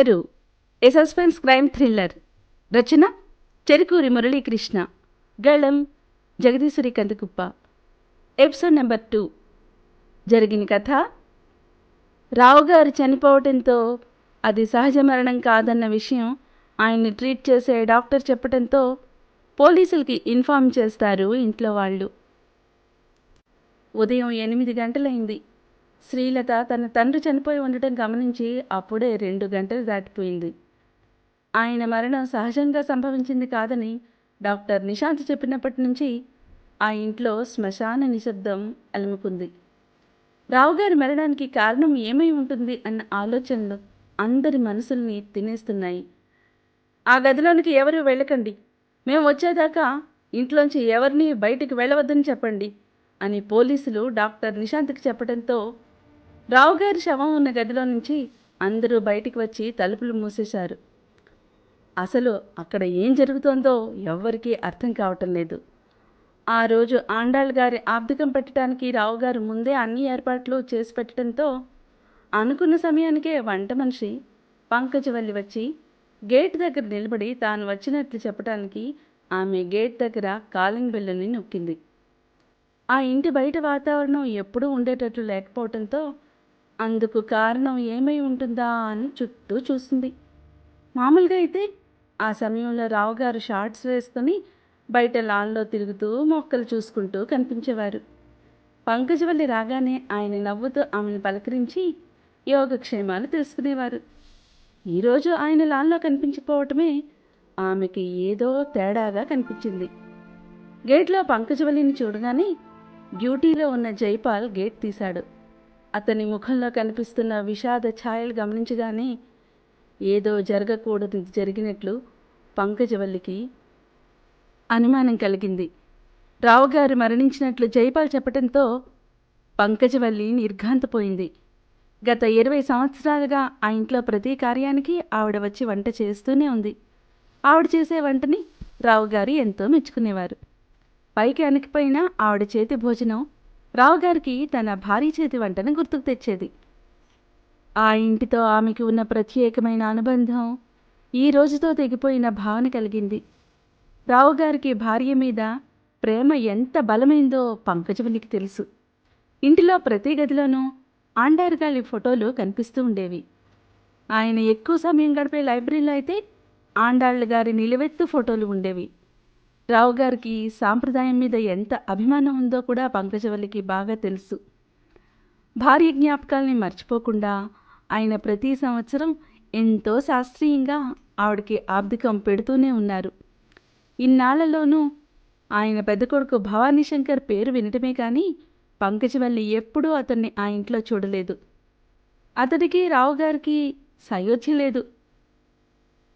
పేరు ఏ suspense crime thriller. రచన చెరుకూరి మురళీకృష్ణ. గళం Jagadeeswari కందికుప్ప. Episode number 2. జరిగిన కథ. రావుగారు చనిపోవటంతో అది సహజ మరణం కాదన్న విషయం ఆయన్ని ట్రీట్ చేసే డాక్టర్ చెప్పడంతో పోలీసులకి ఇన్ఫార్మ్ చేస్తారు ఇంట్లో వాళ్ళు. ఉదయం 8 గంటలైంది. శ్రీలత తన తండ్రి చనిపోయి ఉండటం గమనించి అప్పుడే 2 గంటలు దాటిపోయింది. ఆయన మరణం సహజంగా సంభవించింది కాదని డాక్టర్ నిశాంత్ చెప్పినప్పటి నుంచి ఆ ఇంట్లో శ్మశాన నిశ్శబ్దం అలుముకుంది. రావుగారి మరణానికి కారణం ఏమై ఉంటుంది అన్న ఆలోచనలు అందరి మనసుల్ని తినేస్తున్నాయి. ఆ గదిలోనికి ఎవరూ వెళ్ళకండి, మేము వచ్చేదాకా ఇంట్లోంచి ఎవరిని బయటికి వెళ్ళవద్దని చెప్పండి అని పోలీసులు డాక్టర్ నిశాంత్కి చెప్పడంతో రావుగారి శవం ఉన్న గదిలో నుంచి అందరూ బయటికి వచ్చి తలుపులు మూసేశారు. అసలు అక్కడ ఏం జరుగుతోందో ఎవ్వరికీ అర్థం కావటం లేదు. ఆ రోజు ఆండాళ్ గారి ఆబ్దికం పెట్టడానికి రావుగారు ముందే అన్ని ఏర్పాట్లు చేసి పెట్టడంతో అనుకున్న సమయానికే వంట మనిషి పంకజవల్లి వచ్చి గేట్ దగ్గర నిలబడి తాను వచ్చినట్లు చెప్పడానికి ఆమె గేట్ దగ్గర కాలింగ్ బెల్లుని నొక్కింది. ఆ ఇంటి బయట వాతావరణం ఎప్పుడూ ఉండేటట్లు లేకపోవడంతో అందుకు కారణం ఏమై ఉంటుందా అని చుట్టూ చూసింది. మామూలుగా అయితే ఆ సమయంలో రావుగారు షార్ట్స్ వేసుకొని బయట లాన్లో తిరుగుతూ మొక్కలు చూసుకుంటూ కనిపించేవారు. పంకజవల్లి రాగానే ఆయన నవ్వుతూ ఆమెను పలకరించి యోగక్షేమాలు తెలుసుకునేవారు. ఈరోజు ఆయన లాన్లో కనిపించకపోవటమే ఆమెకి ఏదో తేడాగా కనిపించింది. గేట్లో పంకజవల్లిని చూడగానే డ్యూటీలో ఉన్న జైపాల్ గేట్ తీశాడు. అతని ముఖంలో కనిపిస్తున్న విషాద ఛాయలు గమనించగానే ఏదో జరగకూడదు జరిగినట్లు పంకజవల్లికి అనుమానం కలిగింది. రావుగారు మరణించినట్లు జైపాల్ చెప్పడంతో పంకజవల్లి నిర్ఘాంతపోయింది. గత 20 సంవత్సరాలుగా ఆ ఇంట్లో ప్రతి కార్యానికి ఆవిడ వచ్చి వంట చేస్తూనే ఉంది. ఆవిడ చేసే వంటని రావుగారు ఎంతో మెచ్చుకునేవారు. పైకి అనకపోయినా ఆవిడ చేతి భోజనం రావుగారికి తన భారీ చేతి వంటను గుర్తుకు తెచ్చేది. ఆ ఇంటితో ఆమెకి ఉన్న ప్రత్యేకమైన అనుబంధం ఈ రోజుతో తెగిపోయిన భావన కలిగింది. రావుగారికి భార్య మీద ప్రేమ ఎంత బలమైందో పంకజవల్లికి తెలుసు. ఇంటిలో ప్రతి గదిలోనూ ఆండార్ గారి ఫోటోలు కనిపిస్తూ ఉండేవి. ఆయన ఎక్కువ సమయం గడిపే లైబ్రరీలో అయితే ఆండాళ్ళ గారి నిలువెత్తు ఫోటోలు ఉండేవి. రావుగారికి సాంప్రదాయం మీద ఎంత అభిమానం ఉందో కూడా పంకజవల్లికి బాగా తెలుసు. భార్య జ్ఞాపకాల్ని మర్చిపోకుండా ఆయన ప్రతి సంవత్సరం ఎంతో శాస్త్రీయంగా ఆవిడకి ఆబ్దికం పెడుతూనే ఉన్నారు. ఇన్నాళ్లలోనూ ఆయన పెద్ద కొడుకు భవానీశంకర్ పేరు వినటమే కానీ పంకజవల్లి ఎప్పుడూ అతన్ని ఆ ఇంట్లో చూడలేదు. అతడికి రావుగారికి సయోధ్య లేదు.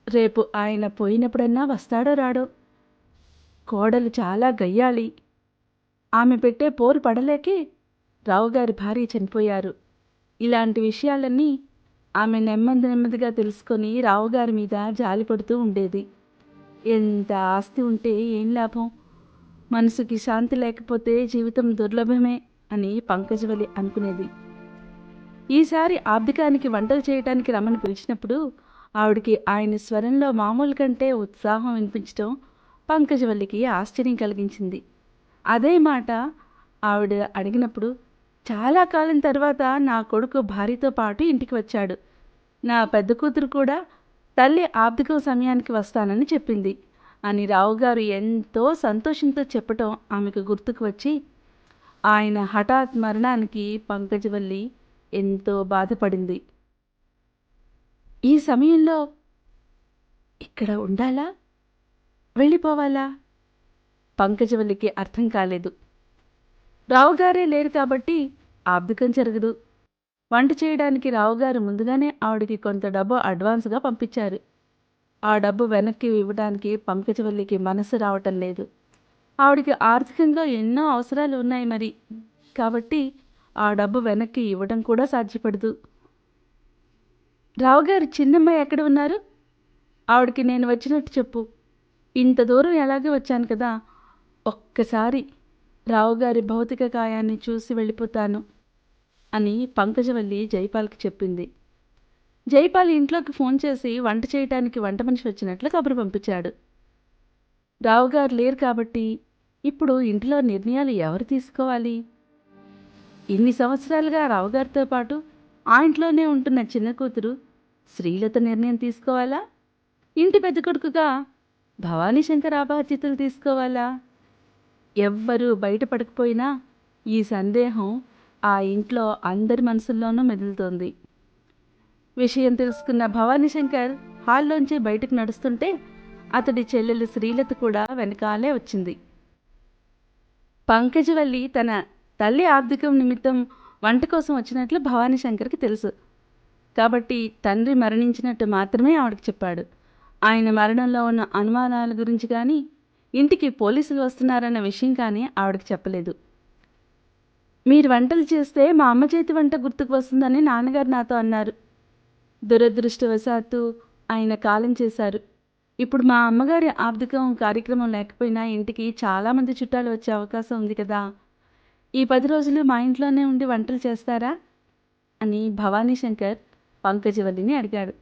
రేపు ఆయన పోయినప్పుడన్నా వస్తాడో రాడో. కోడలు చాలా గయ్యాళి. ఆమె పెట్టే పోరు పడలేకే రావుగారి భార్య చనిపోయారు. ఇలాంటి విషయాలన్నీ ఆమె నెమ్మదిగా తెలుసుకొని రావుగారి మీద జాలిపడుతూ ఉండేది. ఎంత ఆస్తి ఉంటే ఏం లాభం, మనసుకి శాంతి లేకపోతే జీవితం దుర్లభమే అని పంకజవల్లి అనుకునేది. ఈసారి ఆబ్దికానికి వంటలు చేయటానికి రమ్మని పిలిచినప్పుడు ఆవిడికి ఆయన స్వరంలో మామూలు కంటే ఉత్సాహం వినిపించడం పంకజవల్లికి ఆశ్చర్యం కలిగించింది. అదే మాట ఆవిడ అడిగినప్పుడు చాలా కాలం తర్వాత నా కొడుకు భార్యతో పాటు ఇంటికి వచ్చాడు. నా పెద్ద కూతురు కూడా తల్లి ఆబ్దికం సమయానికి వస్తానని చెప్పింది అని రావుగారు ఎంతో సంతోషంతో చెప్పటం ఆమెకు గుర్తుకు వచ్చి ఆయన హఠాత్ మరణానికి పంకజవల్లి ఎంతో బాధపడింది. ఈ సమయంలో ఇక్కడ ఉండాలా, వెళ్ళిపోవాలా? పంకజవల్లికి అర్థం కాలేదు. రావుగారే లేరు కాబట్టి ఆబ్దికం జరగదు. వంట చేయడానికి రావుగారు ముందుగానే ఆవిడికి కొంత డబ్బు అడ్వాన్స్గా పంపించారు. ఆ డబ్బు వెనక్కి ఇవ్వడానికి పంకజవల్లికి మనసు రావటం లేదు. ఆవిడికి ఆర్థికంగా ఎన్నో అవసరాలు ఉన్నాయి మరి, కాబట్టి ఆ డబ్బు వెనక్కి ఇవ్వడం కూడా సాధ్యపడదు. రావుగారు చిన్నమ్మాయి ఎక్కడ ఉన్నారు? ఆవిడకి నేను వచ్చినట్టు చెప్పు. ఇంత దూరం ఎలాగే వచ్చాను కదా, ఒక్కసారి రావుగారి భౌతిక కాయాన్ని చూసి వెళ్ళిపోతాను అని పంకజవల్లి జైపాల్కి చెప్పింది. జైపాల్ ఇంట్లోకి ఫోన్ చేసి వంట చేయటానికి వంట మనిషి వచ్చినట్లు కబురు పంపించాడు. రావుగారు లేరు కాబట్టి ఇప్పుడు ఇంట్లో నిర్ణయాలు ఎవరు తీసుకోవాలి? ఇన్ని సంవత్సరాలుగా రావుగారితో పాటు ఆ ఇంట్లోనే ఉంటున్న చిన్న కూతురు శ్రీలత నిర్ణయం తీసుకోవాలా? ఇంటి పెద్ద కొడుకుగా భవానీశంకర్ ఆ బాధ్యతలు తీసుకోవాలా? ఎవ్వరూ బయటపడకపోయినా ఈ సందేహం ఆ ఇంట్లో అందరి మనసుల్లోనూ మెదులుతోంది. విషయం తెలుసుకున్న భవానీశంకర్ హాల్లోంచి బయటకు నడుస్తుంటే అతడి చెల్లెలు శ్రీలత కూడా వెనకాలే వచ్చింది. పంకజవల్లి తన తల్లి ఆర్థికం నిమిత్తం వంట కోసం వచ్చినట్లు భవానీశంకర్కి తెలుసు. కాబట్టి తండ్రి మరణించినట్టు మాత్రమే ఆవిడకి చెప్పాడు. ఆయన మరణంలో ఉన్న అనుమానాల గురించి కానీ, ఇంటికి పోలీసులు వస్తున్నారన్న విషయం కానీ ఆవిడకి చెప్పలేదు. మీరు వంటలు చేస్తే మా అమ్మ చేతి వంట గుర్తుకు వస్తుందని నాన్నగారు నాతో అన్నారు. దురదృష్టవశాత్తు ఆయన కాలం చేశారు. ఇప్పుడు మా అమ్మగారి ఆర్థికం కార్యక్రమం లేకపోయినా ఇంటికి చాలామంది చుట్టాలు వచ్చే అవకాశం ఉంది కదా. ఈ 10 రోజులు మా ఇంట్లోనే ఉండి వంటలు చేస్తారా అని భవానీశంకర్ పంకజవల్లిని అడిగాడు.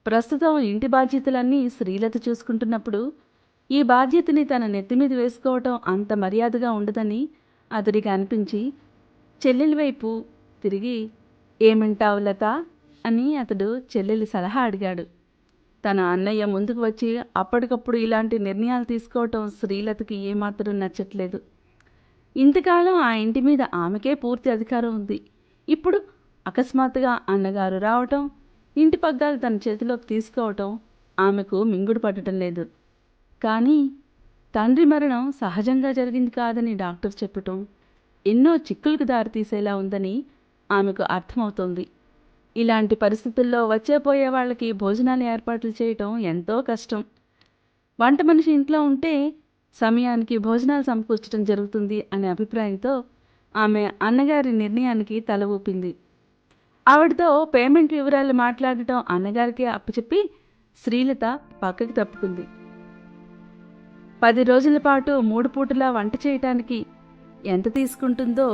ప్రస్తుతం ఇంటి బాధ్యతలన్నీ శ్రీలత చూసుకుంటున్నప్పుడు ఈ బాధ్యతని తన నెత్తిమీద వేసుకోవటం అంత మర్యాదగా ఉండదని అతడికి అనిపించి చెల్లెలి వైపు తిరిగి, ఏమంటావు లత అని అతడు చెల్లెలి సలహా అడిగాడు. తన అన్నయ్య ముందుకు వచ్చి అప్పటికప్పుడు ఇలాంటి నిర్ణయాలు తీసుకోవటం శ్రీలతకి ఏమాత్రం నచ్చట్లేదు. ఇంతకాలం ఆ ఇంటి మీద ఆమెకే పూర్తి అధికారం ఉంది. ఇప్పుడు అకస్మాత్తుగా అన్నగారు రావటం, ఇంటి పగ్గాలు తన చేతిలోకి తీసుకోవటం ఆమెకు మింగుడు పడటం లేదు. కానీ తండ్రి మరణం సహజంగా జరిగింది కాదని డాక్టర్ చెప్పటం ఎన్నో చిక్కులకు దారితీసేలా ఉందని ఆమెకు అర్థమవుతోంది. ఇలాంటి పరిస్థితుల్లో వచ్చేపోయే వాళ్ళకి భోజనాలు ఏర్పాట్లు చేయటం ఎంతో కష్టం. వంట మనిషి ఇంట్లో ఉంటే సమయానికి భోజనాలు సమకూర్చడం జరుగుతుంది అనే అభిప్రాయంతో ఆమె అన్నగారి నిర్ణయానికి తల ఊపింది. ఆవిడతో పేమెంట్ వివరాలు మాట్లాడటం అన్నగారికి అప్పచెప్పి శ్రీలత పక్కకి తప్పుకుంది. 10 రోజుల పాటు 3 పూటలా వంట చేయటానికి ఎంత తీసుకుంటుందో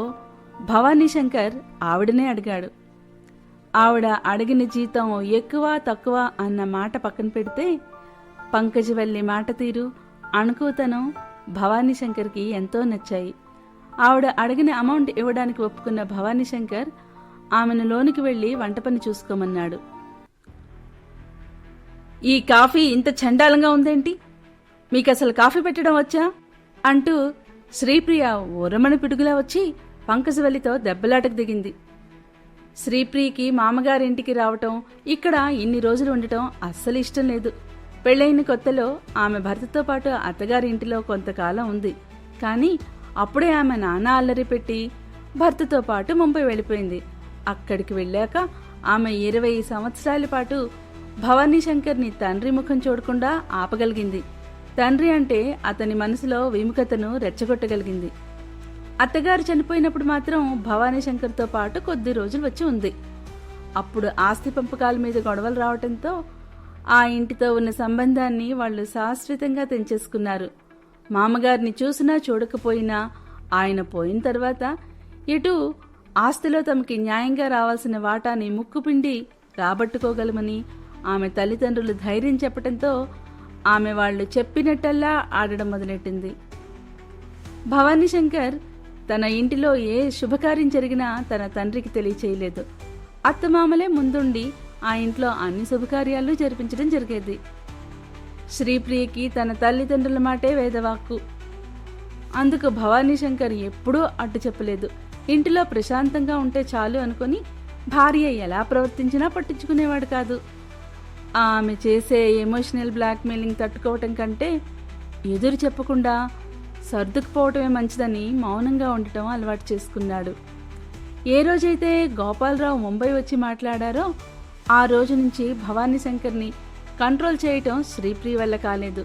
భవానీశంకర్ ఆవిడనే అడిగాడు. ఆవిడ అడిగిన జీతం ఎక్కువ తక్కువ అన్న మాట పక్కన పెడితే పంకజవల్లి మాట తీరు, అణుకుతనం భవానీశంకర్కి ఎంతో నచ్చాయి. ఆవిడ అడిగిన అమౌంట్ ఇవ్వడానికి ఒప్పుకున్న భవానీశంకర్ ఆమెను లోనికి వెళ్ళి వంట పని చూసుకోమన్నాడు. ఈ కాఫీ ఇంత చండాలంగా ఉందేంటి? మీకు అసలు కాఫీ పెట్టడం వచ్చా అంటూ శ్రీప్రియ ఉరమణ పిడుగులా వచ్చి పంకజవల్లితో దెబ్బలాటకు దిగింది. శ్రీప్రియకి మామగారింటికి రావటం, ఇక్కడ ఇన్ని రోజులు ఉండటం అస్సలు ఇష్టం లేదు. పెళ్ళైన కొత్తలో ఆమె భర్తతో పాటు అత్తగారింటిలో కొంతకాలం ఉంది. కానీ అప్పుడే ఆమె నాన్న అల్లరి పెట్టి భర్తతో పాటు ముంబై వెళ్ళిపోయింది. అక్కడికి వెళ్ళాక ఆమె 20 సంవత్సరాల పాటు భవానీశంకర్ని తండ్రి ముఖం చూడకుండా ఆపగలిగింది. తండ్రి అంటే అతని మనసులో విముఖతను రెచ్చగొట్టగలిగింది. అత్తగారు చనిపోయినప్పుడు మాత్రం భవానీశంకర్తో పాటు కొద్ది రోజులు వచ్చి ఉంది. అప్పుడు ఆస్తి పంపకాల మీద గొడవలు రావటంతో ఆ ఇంటితో ఉన్న సంబంధాన్ని వాళ్ళు శాశ్వతంగా తెంచేసుకున్నారు. మామగారిని చూసినా చూడకపోయినా ఆయన పోయిన తర్వాత ఎటు ఆస్తిలో తమకి న్యాయంగా రావాల్సిన వాటాని ముక్కుపిండి రాబట్టుకోగలమని ఆమె తల్లిదండ్రులు ధైర్యం చెప్పటంతో ఆమె వాళ్ళు చెప్పినట్టల్లా ఆడడం మొదలెట్టింది. భవానీశంకర్ తన ఇంటిలో ఏ శుభకార్యం జరిగినా తన తండ్రికి తెలియచేయలేదు. అత్తమామలే ముందుండి ఆ ఇంట్లో అన్ని శుభకార్యాలు జరిపించడం జరిగేది. శ్రీప్రియకి తన తల్లిదండ్రుల మాటే వేదవాక్కు. అందుకు భవానీశంకర్ ఎప్పుడూ అడ్డు చెప్పలేదు. ఇంటిలో ప్రశాంతంగా ఉంటే చాలు అనుకుని భార్య ఎలా ప్రవర్తించినా పట్టించుకునేవాడు కాదు. ఆమె చేసే ఎమోషనల్ బ్లాక్మెయిలింగ్ తట్టుకోవటం కంటే ఎదురు చెప్పకుండా సర్దుకుపోవటమే మంచిదని మౌనంగా ఉండటం అలవాటు చేసుకున్నాడు. ఏ రోజైతే గోపాలరావు ముంబై వచ్చి మాట్లాడారో ఆ రోజు నుంచి భవానీశంకర్ని కంట్రోల్ చేయటం శ్రీప్రియ వల్ల కాలేదు.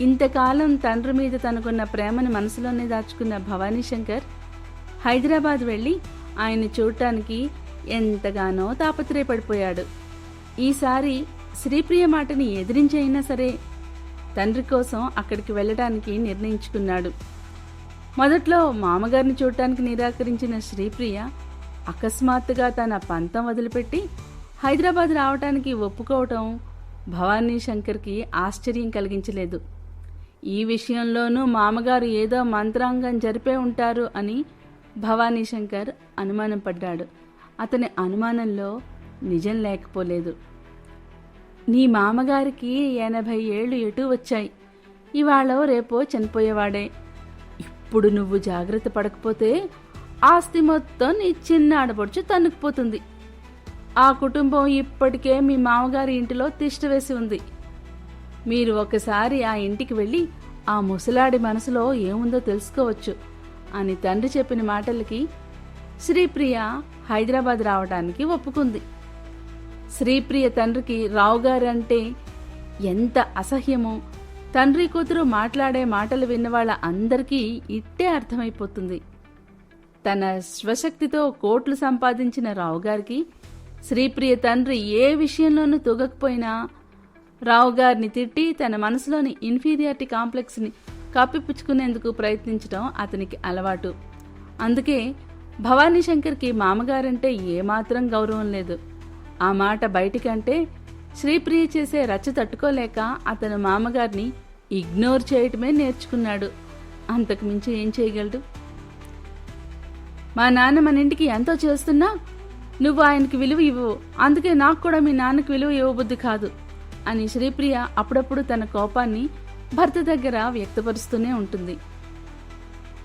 ఇంతకాలం తండ్రి మీద తనకున్న ప్రేమను మనసులోనే దాచుకున్న భవానీశంకర్ హైదరాబాద్ వెళ్ళి ఆయన్ని చూడటానికి ఎంతగానో తాపత్రయపడిపోయాడు. ఈసారి శ్రీప్రియ మాటని ఎదిరించైనా సరే తండ్రి కోసం అక్కడికి వెళ్ళడానికి నిర్ణయించుకున్నాడు. మొదట్లో మామగారిని చూడటానికి నిరాకరించిన శ్రీప్రియ అకస్మాత్తుగా తన పంతం వదిలిపెట్టి హైదరాబాద్ రావటానికి ఒప్పుకోవటం భవానీ శంకర్కి ఆశ్చర్యం కలిగించలేదు. ఈ విషయంలోనూ మామగారు ఏదో మంత్రాంగం జరిపే ఉంటారు అని భవానీ శంకర్ అనుమానం పడ్డాడు. అతని అనుమానంలో నిజం లేకపోలేదు. నీ మామగారికి 80 ఏళ్ళు ఎటూ వచ్చాయి. ఇవాళ రేపో చనిపోయేవాడే. ఇప్పుడు నువ్వు జాగ్రత్త పడకపోతే ఆస్తి మొత్తం నీ చిన్న ఆడపడుచు తన్నుకుపోతుంది. ఆ కుటుంబం ఇప్పటికే మీ మామగారి ఇంటిలో తిష్టవేసి ఉంది. మీరు ఒకసారి ఆ ఇంటికి వెళ్ళి ఆ ముసలాడి మనసులో ఏముందో తెలుసుకోవచ్చు అని తండ్రి చెప్పిన మాటలకి శ్రీప్రియ హైదరాబాద్ రావడానికి ఒప్పుకుంది. శ్రీప్రియ తండ్రికి రావుగారంటే ఎంత అసహ్యమో తండ్రి కూతురు మాట్లాడే మాటలు విన్నవాళ్ళ అందరికీ ఇట్టే అర్థమైపోతుంది. తన స్వశక్తితో కోట్లు సంపాదించిన రావుగారికి శ్రీప్రియ తండ్రి ఏ విషయంలోనూ తూగకపోయినా రావుగారిని తిట్టి తన మనసులోని ఇన్ఫీరియారిటీ కాంప్లెక్స్ని కప్పిపుచ్చుకునేందుకు ప్రయత్నించడం అతనికి అలవాటు. అందుకే భవానీ శంకర్కి మామగారంటే ఏమాత్రం గౌరవం లేదు. ఆ మాట బయటికంటే శ్రీప్రియ చేసే రచ్చ తట్టుకోలేక అతను మామగారిని ఇగ్నోర్ చేయటమే నేర్చుకున్నాడు. అంతకు మించి ఏం చేయగలడు? మా నాన్న మన ఇంటికి ఎంతో చేస్తున్నా నువ్వు ఆయనకి విలువ ఇవ్వవు, అందుకే నాకు కూడా మీ నాన్నకి విలువ ఇవ్వబుద్ధి కాదు అని శ్రీప్రియ అప్పుడప్పుడు తన కోపాన్ని భర్త దగ్గర వ్యక్తపరుస్తూనే ఉంటుంది.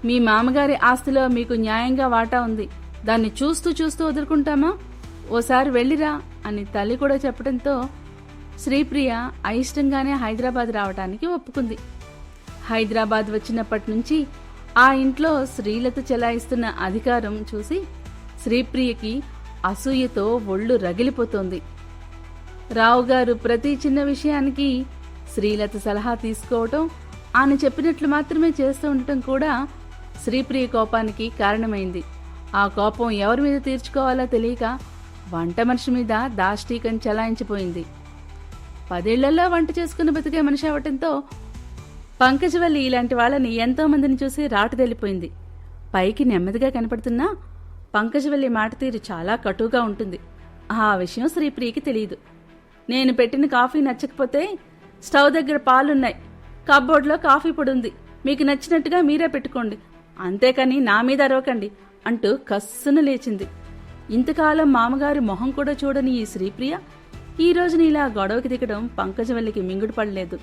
మీ మామగారి ఆస్తిలో మీకు న్యాయంగా వాటా ఉంది, దాన్ని చూస్తూ చూస్తూ వదులుకుంటామా? ఓసారి వెళ్ళిరా అని తల్లి కూడా చెప్పడంతో శ్రీప్రియ అయిష్టంగానే హైదరాబాద్ రావడానికి ఒప్పుకుంది. హైదరాబాద్ వచ్చినప్పటి నుంచి ఆ ఇంట్లో శ్రీలత చెలాయిస్తున్న అధికారం చూసి శ్రీప్రియకి అసూయతో ఒళ్ళు రగిలిపోతోంది. రావుగారు ప్రతి చిన్న విషయానికి శ్రీలత సలహా తీసుకోవటం, ఆమె చెప్పినట్లు మాత్రమే చేస్తూ ఉండటం కూడా శ్రీప్రియ కోపానికి కారణమైంది. ఆ కోపం ఎవరి మీద తీర్చుకోవాలో తెలియక వంట మనిషి మీద దాష్టీకం చలాయించిపోయింది. 10 ఏళ్లలో వంట చేసుకుని బతికే మనిషి అవటంతో పంకజవల్లి ఇలాంటి వాళ్ళని ఎంతో మందిని చూసి రాటుదెళ్ళిపోయింది. పైకి నెమ్మదిగా కనపడుతున్నా పంకజవల్లి మాట తీరు చాలా కటువుగా ఉంటుంది. ఆ విషయం శ్రీప్రియకి తెలియదు. నేను పెట్టిన కాఫీ నచ్చకపోతే స్టవ్ దగ్గర పాలున్నాయి, కప్బోర్డ్లో కాఫీ పొడి ఉంది, మీకు నచ్చినట్టుగా మీరే పెట్టుకోండి, అంతేకాని నా మీద అరవకండి అంటూ కస్సున లేచింది. ఇంతకాలం మామగారి మొహం కూడా చూడని ఈ శ్రీప్రియ ఈ రోజున ఇలా గొడవకి దిగడం పంకజవల్లికి మింగుడు పడలేదు.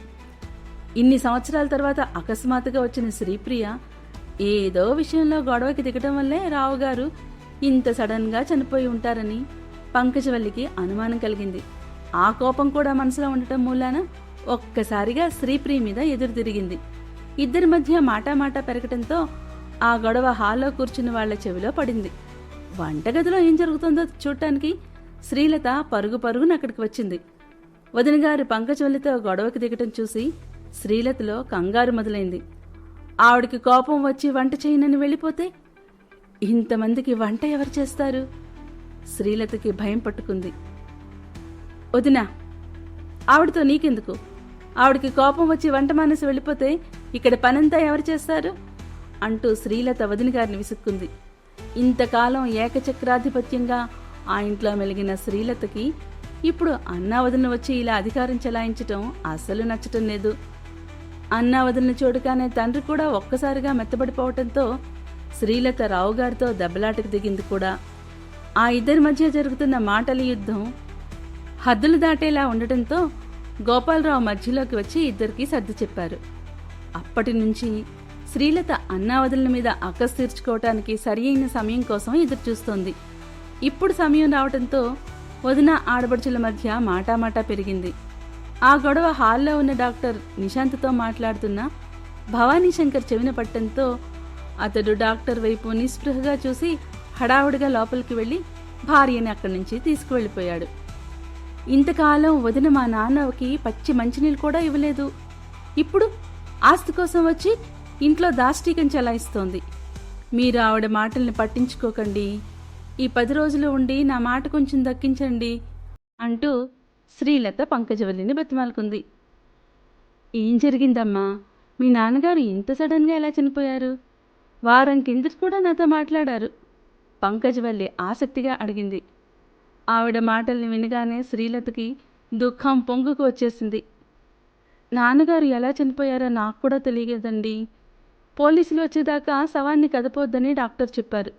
ఇన్ని సంవత్సరాల తర్వాత అకస్మాత్తుగా వచ్చిన శ్రీప్రియ ఏదో విషయంలో గొడవకి దిగడం వల్లే రావుగారు ఇంత సడన్గా చనిపోయి ఉంటారని పంకజవల్లికి అనుమానం కలిగింది. ఆ కోపం కూడా మనసులో ఉండటం మూలాన ఒక్కసారిగా శ్రీప్రియ మీద ఎదురు తిరిగింది. ఇద్దరి మధ్య మాటామాటా పెరగటంతో ఆ గొడవ హాల్లో కూర్చున్న వాళ్ల చెవిలో పడింది. వంటగదిలో ఏం జరుగుతుందో చూడటానికి శ్రీలత పరుగు పరుగున అక్కడికి వచ్చింది. వదినగారు పంకజవల్లితో గొడవకి దిగటం చూసి శ్రీలతలో కంగారు మొదలైంది. ఆవిడికి కోపం వచ్చి వంట చేయనని వెళ్ళిపోతే ఇంతమందికి వంట ఎవరు చేస్తారు? శ్రీలతకి భయం పట్టుకుంది. వదినా, ఆవిడతో నీకెందుకు? ఆవిడికి కోపం వచ్చి వంట మానేసి వెళ్ళిపోతే ఇక్కడ పనంతా ఎవరు చేస్తారు అంటూ శ్రీలత వదినగారిని విసుక్కుంది. ఇంతకాలం ఏకచక్రాధిపత్యంగా ఆ ఇంట్లో మెలిగిన శ్రీలతకి ఇప్పుడు అన్నా వదిన వచ్చి ఇలా అధికారం చెలాయించటం అస్సలు నచ్చటం లేదు. అన్నా వదిలిన చోటుగానే తండ్రి కూడా ఒక్కసారిగా మెత్తబడిపోవటంతో శ్రీలత రావుగారితో దెబ్బలాటకు దిగింది కూడా. ఆ ఇద్దరి మధ్య జరుగుతున్న మాటల యుద్ధం హద్దులు దాటేలా ఉండటంతో గోపాలరావు మధ్యలోకి వచ్చి ఇద్దరికీ సర్ది చెప్పారు. అప్పటి నుంచి శ్రీలత అన్నా వదిలిన మీద అక్కసు తీర్చుకోవటానికి సరి అయిన సమయం కోసం ఎదురుచూస్తోంది. ఇప్పుడు సమయం రావటంతో వదిన ఆడబడుచుల మధ్య మాటామాటా పెరిగింది. ఆ గొడవ హాల్లో ఉన్న డాక్టర్ నిశాంత్తో మాట్లాడుతున్న భవానీ శంకర్ చెవిన పట్టంతో అతడు డాక్టర్ వైపు నిస్పృహగా చూసి హడావుడిగా లోపలికి వెళ్ళి భార్యని అక్కడి నుంచి తీసుకువెళ్ళిపోయాడు. ఇంతకాలం వదిన మా నాన్నకి పచ్చి మంచినీళ్ళు కూడా ఇవ్వలేదు. ఇప్పుడు ఆస్తి కోసం వచ్చి ఇంట్లో దాష్టీకం చలాయిస్తోంది. మీరు ఆవిడ మాటల్ని పట్టించుకోకండి, ఈ 10 రోజులు ఉండి నా మాట కొంచెం దక్కించండి అంటూ శ్రీలత పంకజవల్లిని బతిమాలుకుంది. ఏం జరిగిందమ్మా? మీ నాన్నగారు ఇంత సడన్గా ఎలా చనిపోయారు? వారం కిందట కూడా నాతో మాట్లాడారు పంకజవల్లి ఆసక్తిగా అడిగింది. ఆవిడ మాటల్ని వినగానే శ్రీలతకి దుఃఖం పొంగుకు వచ్చేసింది. నాన్నగారు ఎలా చనిపోయారో నాకు కూడా తెలియదండి. పోలీసులు వచ్చేదాకా శవాన్ని కదపొద్దని డాక్టర్ చెప్పారు.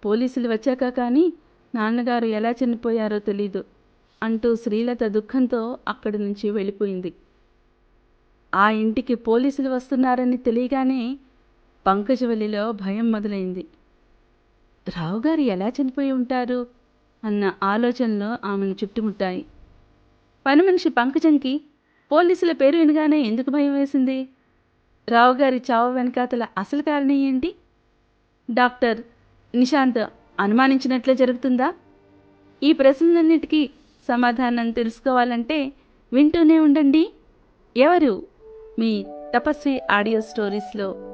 పోలీసులు వచ్చాక కానీ నాన్నగారు ఎలా చనిపోయారో తెలీదు అంటూ శ్రీలత దుఃఖంతో అక్కడి నుంచి వెళ్ళిపోయింది. ఆ ఇంటికి పోలీసులు వస్తున్నారని తెలియగానే పంకజవల్లిలో భయం మొదలైంది. రావుగారు ఎలా చనిపోయి ఉంటారు అన్న ఆలోచనలో ఆమెను చుట్టుముట్టాయి. పని మనిషి పంకజంకి పోలీసుల పేరు వినగానే ఎందుకు భయం వేసింది? రావుగారి చావు వెనకాతల అసలు కారణం ఏంటి? డాక్టర్ నిశాంత్ అనుమానించినట్లే జరుగుతుందా? ఈ ప్రశ్నలన్నిటికీ సమాధానం తెలుసుకోవాలంటే వింటూనే ఉండండి. ఎవరు? మీ తపస్వి ఆడియో స్టోరీస్లో